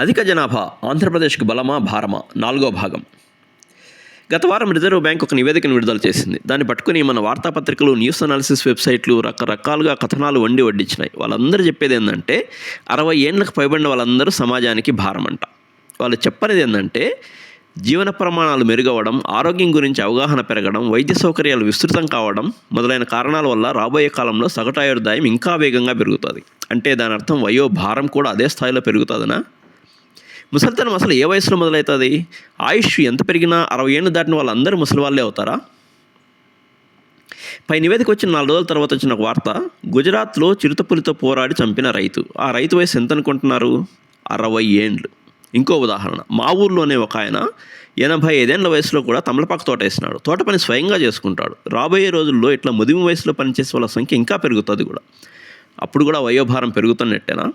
అధిక జనాభా ఆంధ్రప్రదేశ్కు బలమా భారమా 4వ భాగం. గత వారం రిజర్వ్ బ్యాంక్ ఒక నివేదికను విడుదల చేసింది. దాన్ని పట్టుకుని మన వార్తాపత్రికలు, న్యూస్ అనాలిసిస్ వెబ్సైట్లు రకరకాలుగా కథనాలు వడ్డించినాయి. వాళ్ళందరూ చెప్పేది ఏంటంటే 60 ఏళ్ళకు పైబడిన వాళ్ళందరూ సమాజానికి భారం అంట. వాళ్ళు చెప్పనేది ఏంటంటే జీవన ప్రమాణాలు మెరుగవడం, ఆరోగ్యం గురించి అవగాహన పెరగడం, వైద్య సౌకర్యాలు విస్తృతం కావడం మొదలైన కారణాల వల్ల రాబోయే కాలంలో సగటు ఆయుర్దాయం ఇంకా వేగంగా పెరుగుతుంది. అంటే దాని అర్థం వయో భారం కూడా అదే స్థాయిలో పెరుగుతుందనా? ముసలితనం అసలు ఏ వయసులో మొదలవుతుంది? ఆయుష్ ఎంత పెరిగినా 60 ఏళ్ళు దాటిన వాళ్ళందరూ ముసలి వాళ్ళే అవుతారా? పై నివేదిక వచ్చిన 4 రోజుల తర్వాత వచ్చిన ఒక వార్త, గుజరాత్లో చిరుతపులితో పోరాడి చంపిన రైతు. ఆ రైతు వయసు ఎంత అనుకుంటున్నారు? 60 ఏండ్లు. ఇంకో ఉదాహరణ, మా ఊర్లోనే ఒక ఆయన 85 ఏళ్ల వయసులో కూడా తమలపాకు తోట వేసినాడు. తోట పని స్వయంగా చేసుకుంటాడు. రాబోయే రోజుల్లో ఇట్లా ముదిమి వయసులో పనిచేసే వాళ్ళ సంఖ్య ఇంకా పెరుగుతుంది కూడా. అప్పుడు కూడా వయోభారం పెరుగుతున్నట్టేనా?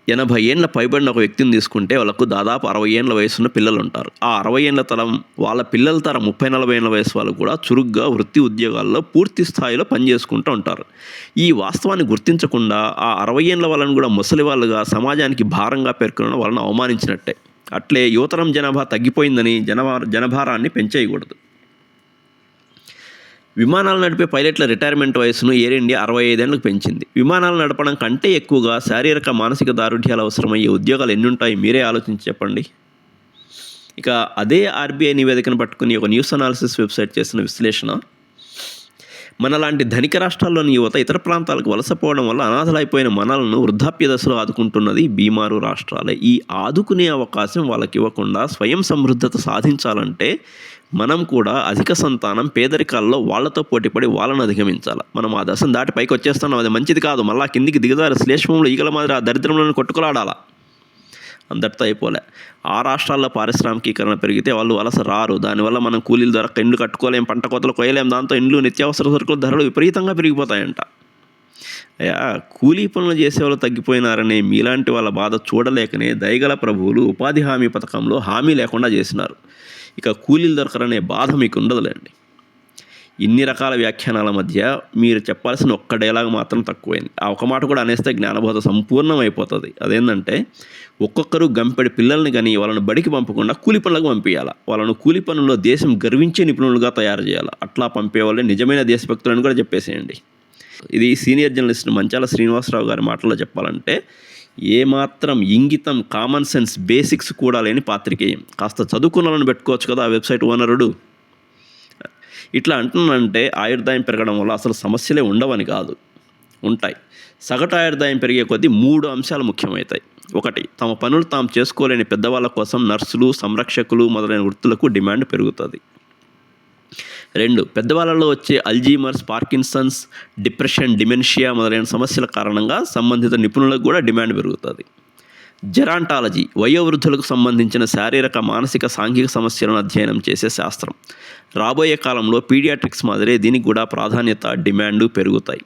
80 ఏళ్ళ పైబడిన ఒక వ్యక్తిని తీసుకుంటే వాళ్ళకు దాదాపు 60 ఏళ్ళ వయసున్న పిల్లలు ఉంటారు. ఆ 60 ఏళ్ళ తరం వాళ్ళ పిల్లల తరం 30-40 ఏళ్ళ వయసు వాళ్ళు కూడా చురుగ్గా వృత్తి ఉద్యోగాల్లో పూర్తి స్థాయిలో పనిచేసుకుంటూ ఉంటారు. ఈ వాస్తవాన్ని గుర్తించకుండా ఆ 60 ఏళ్ళ వాళ్ళని కూడా ముసలి వాళ్ళుగా సమాజానికి భారంగా పేర్కొనడం వాళ్ళని అవమానించినట్టే. అట్లే యువతరం జనాభా తగ్గిపోయిందని జనభారాన్ని పెంచేయకూడదు. విమానాలు నడిపే పైలట్ల రిటైర్మెంట్ వయసును ఎయిర్ ఇండియా 65 ఏళ్లకు పెంచింది. విమానాలు నడపడం కంటే ఎక్కువగా శారీరక మానసిక దారుఢ్యాలు అవసరమయ్యే ఉద్యోగాలు ఎన్నుంటాయి మీరే ఆలోచించి చెప్పండి. ఇక అదే ఆర్బీఐ నివేదికను పట్టుకుని ఒక న్యూస్ అనాలిసిస్ వెబ్సైట్ చేసిన విశ్లేషణ, మనలాంటి ధనిక రాష్ట్రాల్లోని యువత ఇతర ప్రాంతాలకు వలసపోవడం వల్ల అనాథలైపోయిన మనలను వృద్ధాప్య దశలో ఆదుకుంటున్నది బీమారు రాష్ట్రాలే. ఈ ఆదుకునే అవకాశం వాళ్ళకి ఇవ్వకుండా స్వయం సమృద్ధత సాధించాలంటే మనం కూడా అధిక సంతానం పేదరికాల్లో వాళ్ళతో పోటీపడి వాళ్ళను అధిగమించాలి. మనం ఆ దశను దాటి పైకి వచ్చేస్తున్నాం, అది మంచిది కాదు. మళ్ళా కిందికి దిగజారి శ్లేష్మంలో ఈగల మాదిరి ఆ దరిద్రంలో కొట్టుకులాడాలా. అందరితో అయిపోలే. ఆ రాష్ట్రాల్లో పారిశ్రామికీకరణ పెరిగితే వాళ్ళు వలస రారు. దానివల్ల మనం కూలీలు దొరక్క ఇండ్లు కట్టుకోలేం, పంట కోతలు కోయలేం. దాంతో ఇండ్లు, నిత్యావసర సరుకుల ధరలు విపరీతంగా పెరిగిపోతాయంట. కూలీ పనులు చేసేవాళ్ళు తగ్గిపోయినారనే మీలాంటి వాళ్ళ బాధ చూడలేకనే దయగల ప్రభువులు ఉపాధి హామీ పథకంలో హామీ లేకుండా చేసినారు. ఇక కూలీలు దొరకరనే బాధ మీకు ఉండదులేండి. ఇన్ని రకాల వ్యాఖ్యానాల మధ్య మీరు చెప్పాల్సిన ఒక్క డైలాగ్ మాత్రం తక్కువైంది. ఆ ఒక మాట కూడా అనేస్తే జ్ఞానబోధ సంపూర్ణం అయిపోతుంది. అదేంటంటే ఒక్కొక్కరు గంపెడి పిల్లల్ని కానీ వాళ్ళని బడికి పంపకుండా కూలి పనులకు పంపించాలి. వాళ్ళను కూలి పనుల్లో దేశం గర్వించే నిపుణులుగా తయారు చేయాలి. అట్లా పంపే వాళ్ళే నిజమైన దేశభక్తులని కూడా చెప్పేసేయండి. ఇది సీనియర్ జర్నలిస్ట్ మంచాల శ్రీనివాసరావు గారి మాటల్లో చెప్పాలంటే ఏమాత్రం ఇంగితం, కామన్ సెన్స్, బేసిక్స్ కూడా లేని పాత్రికేయం. కాస్త చదువుకున్నాలను పెట్టుకోవచ్చు కదా ఆ వెబ్సైట్ ఓనరుడు. ఇట్లా అంటున్నానంటే ఆయుర్దాయం పెరగడం వల్ల అసలు సమస్యలే ఉండవని కాదు, ఉంటాయి. సగటు ఆయుర్దాయం పెరిగే కొద్దీ 3 అంశాలు ముఖ్యమవుతాయి. 1, తమ పనులు తాము చేసుకోలేని పెద్దవాళ్ళ కోసం నర్సులు, సంరక్షకులు మొదలైన వృత్తులకు డిమాండ్ పెరుగుతుంది. 2, పెద్దవాళ్ళలో వచ్చే అల్జీమర్స్, పార్కిన్సన్స్, డిప్రెషన్, డిమెన్షియా మొదలైన సమస్యల కారణంగా సంబంధిత నిపుణులకు కూడా డిమాండ్ పెరుగుతుంది. జెరాంటాలజీ, వయోవృద్ధులకు సంబంధించిన శారీరక, మానసిక, సాంఘిక సమస్యలను అధ్యయనం చేసే శాస్త్రం. రాబోయే కాలంలో పీడియాట్రిక్స్ మాదిరే దీనికి కూడా ప్రాధాన్యత, డిమాండు పెరుగుతాయి.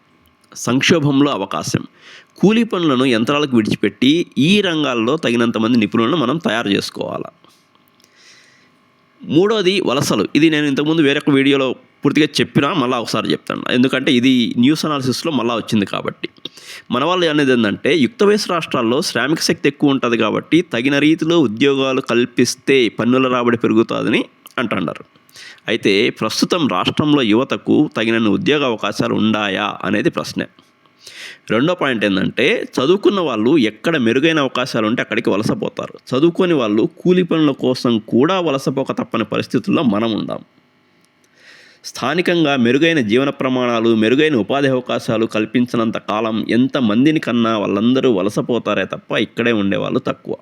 సంక్షోభంలో అవకాశం, కూలీ పనులను యంత్రాలకు విడిచిపెట్టి ఈ రంగాల్లో తగినంత మంది నిపుణులను మనం తయారు చేసుకోవాలి. 3వది వలసలు. ఇది నేను ఇంతకుముందు వేరొక వీడియోలో పూర్తిగా చెప్పినా మళ్ళీ ఒకసారి చెప్తాను, ఎందుకంటే ఇది న్యూస్ అనాలిసిస్లో మళ్ళీ వచ్చింది కాబట్టి. మన వాళ్ళు అనేది ఏంటంటే యుక్త వయసు రాష్ట్రాల్లో శ్రామిక శక్తి ఎక్కువ ఉంటుంది కాబట్టి తగిన రీతిలో ఉద్యోగాలు కల్పిస్తే పన్నుల రాబడి పెరుగుతుందని అంటున్నారు. అయితే ప్రస్తుతం రాష్ట్రంలో యువతకు తగినన్ని ఉద్యోగ అవకాశాలు ఉన్నాయా అనేది ప్రశ్నే. 2వ పాయింట్ ఏంటంటే చదువుకున్న వాళ్ళు ఎక్కడ మెరుగైన అవకాశాలు ఉంటే అక్కడికి వలసపోతారు. చదువుకొని వాళ్ళు కూలి పనుల కోసం కూడా వలసపోక తప్పని పరిస్థితుల్లో మనం ఉండాం. స్థానికంగా మెరుగైన జీవన ప్రమాణాలు, మెరుగైన ఉపాధి అవకాశాలు కల్పించినంత కాలం ఎంతమందిని కన్నా వాళ్ళందరూ వలసపోతారే తప్ప ఇక్కడే ఉండేవాళ్ళు తక్కువ.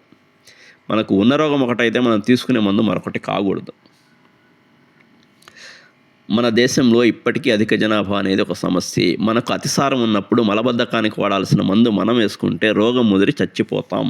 మనకు ఉన్న రోగం ఒకటైతే మనం తీసుకునే మందు మరొకటి కాకూడదు. మన దేశంలో ఇప్పటికీ అధిక జనాభా అనేది ఒక సమస్య. మనకు అతిసారం ఉన్నప్పుడు మలబద్ధకానికి వాడాల్సిన మందు మనం వేసుకుంటే రోగం ముదిరి చచ్చిపోతాం.